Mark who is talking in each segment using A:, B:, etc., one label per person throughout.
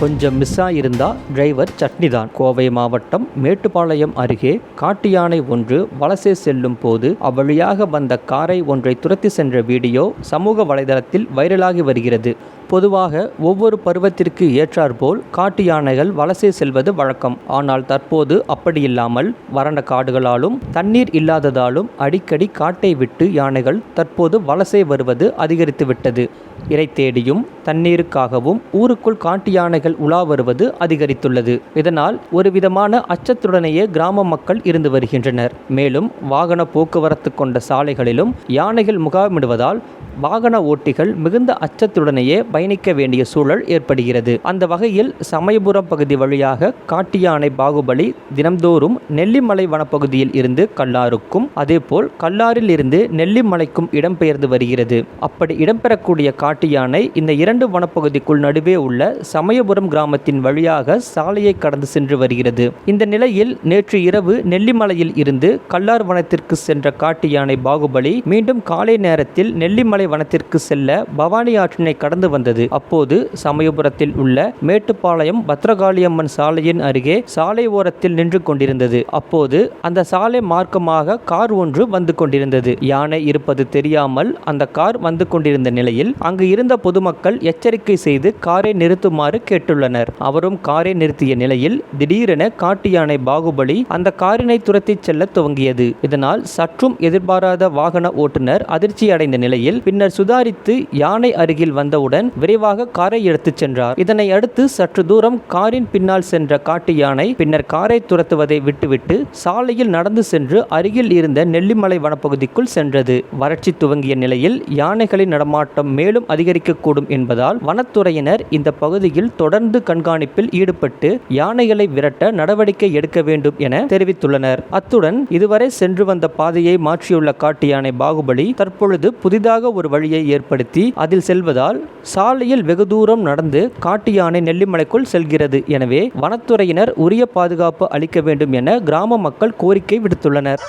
A: கொஞ்சம் மிஸ் ஆயிருந்தா டிரைவர் சட்னி தான். கோவை மாவட்டம் மேட்டுப்பாளையம் அருகே காட்டு யானை ஒன்று வலசை செல்லும் போது அவ்வழியாக வந்த காரை ஒன்றை துரத்தி சென்ற வீடியோ சமூக வலைதளத்தில் வைரலாகி வருகிறது. பொதுவாக ஒவ்வொரு பருவத்திற்கு ஏற்றாற்போல் காட்டு யானைகள் வலசை செல்வது வழக்கம். ஆனால் தற்போது அப்படியில்லாமல் வறண்ட காடுகளாலும் தண்ணீர் இல்லாததாலும் அடிக்கடி காட்டை விட்டு யானைகள் தற்போது வலசை வருவது அதிகரித்துவிட்டது. இரை தேடியும் தண்ணீருக்காகவும் ஊருக்குள் காட்டு யானைகள் உலா வருவது அதிகரித்துள்ளது. இதனால் ஒரு விதமான அச்சத்துடனேயே கிராம மக்கள் இருந்து வருகின்றனர். மேலும் வாகன போக்குவரத்து கொண்ட சாலைகளிலும் யானைகள் முகாமிடுவதால் வாகன ஓட்டிகள் மிகுந்த அச்சத்துடனேயே பயணிக்க வேண்டிய சூழல் ஏற்படுகிறது. அந்த வகையில் சமயபுரம் பகுதி வழியாக காட்டு யானை பாகுபலி தினம்தோறும் நெல்லிமலை வனப்பகுதியில் இருந்து கல்லாருக்கும் அதேபோல் கல்லாரில் இருந்து நெல்லிமலைக்கும் இடம்பெயர்ந்து வருகிறது. அப்படி இடம்பெறக்கூடிய காட்டு யானை இந்த இரண்டு வனப்பகுதிக்குள் நடுவே உள்ள சமயபுரம் கிராமத்தின் வழியாக சாலையை கடந்து சென்று வருகிறது. இந்த நிலையில் நேற்று இரவு நெல்லிமலையில் இருந்து கல்லார் வனத்திற்கு சென்ற காட்டு யானை பாகுபலி மீண்டும் காலை நேரத்தில் நெல்லிமலை வனத்திற்கு செல்ல பவானி ஆற்றினை கடந்து வந்தது. அப்போது சமயபுரத்தில் உள்ள மேட்டுப்பாளையம் பத்ரகாளியம்மன் சாலையின் அருகே சாலை ஓரத்தில் நின்று கொண்டிருந்தது. அப்போது அந்த சாலை மார்க்கமாக கார் ஒன்று வந்து கொண்டிருந்தது. யானை இருப்பது தெரியாமல் அந்த கார் வந்து கொண்டிருந்த நிலையில் அங்கு இருந்த பொதுமக்கள் எச்சரிக்கை செய்து காரை நிறுத்துமாறு கேட்டுள்ளனர். அவரும் காரை நிறுத்திய நிலையில் திடீரென காட்டு யானை பாகுபலி அந்த காரினை துரத்தி செல்ல துவங்கியது. இதனால் சற்றும் எதிர்பாராத வாகன ஓட்டுநர் அதிர்ச்சி அடைந்த நிலையில் பின்னர் சுதாரித்து யானை அருகில் வந்தவுடன் விரைவாக காரை எடுத்துச் சென்றார். இதனை அடுத்து சற்று தூரம் காரின் பின்னால் சென்ற காட்டு யானை பின்னர் காரை துரத்துவதை விட்டுவிட்டு சாலையில் நடந்து சென்று அருகில் இருந்த நெல்லிமலை வனப்பகுதிக்குள் சென்றது. வறட்சி துவங்கிய நிலையில் யானைகளின் நடமாட்டம் மேலும் அதிகரிக்கக்கூடும் என்பதால் வனத்துறையினர் இந்த பகுதியில் தொடர்ந்து கண்காணிப்பில் ஈடுபட்டு யானைகளை விரட்ட நடவடிக்கை எடுக்க வேண்டும் என தெரிவித்துள்ளனர். அத்துடன் இதுவரை சென்று வந்த பாதையை மாற்றியுள்ள காட்டு யானை பாகுபலி தற்பொழுது புதிதாக ஒரு வழியை ஏற்படுத்தி அதில் செல்வதால் சாலையில் வெகு தூரம் நடந்து காட்டு யானை நெல்லிமலைக்குள் செல்கிறது. எனவே வனத்துறையினர் உரிய பாதுகாப்பு அளிக்க வேண்டும் என கிராம மக்கள் கோரிக்கை விடுத்துள்ளனர்.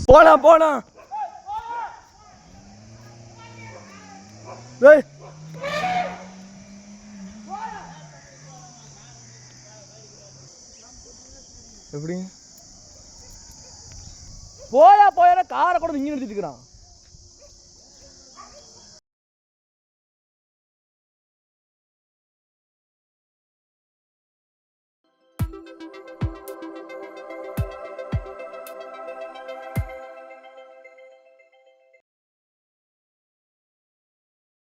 B: போலாம் எப்படி போயா காரை கூட இங்கே நிறுத்திட்டு இருக்கிறான்.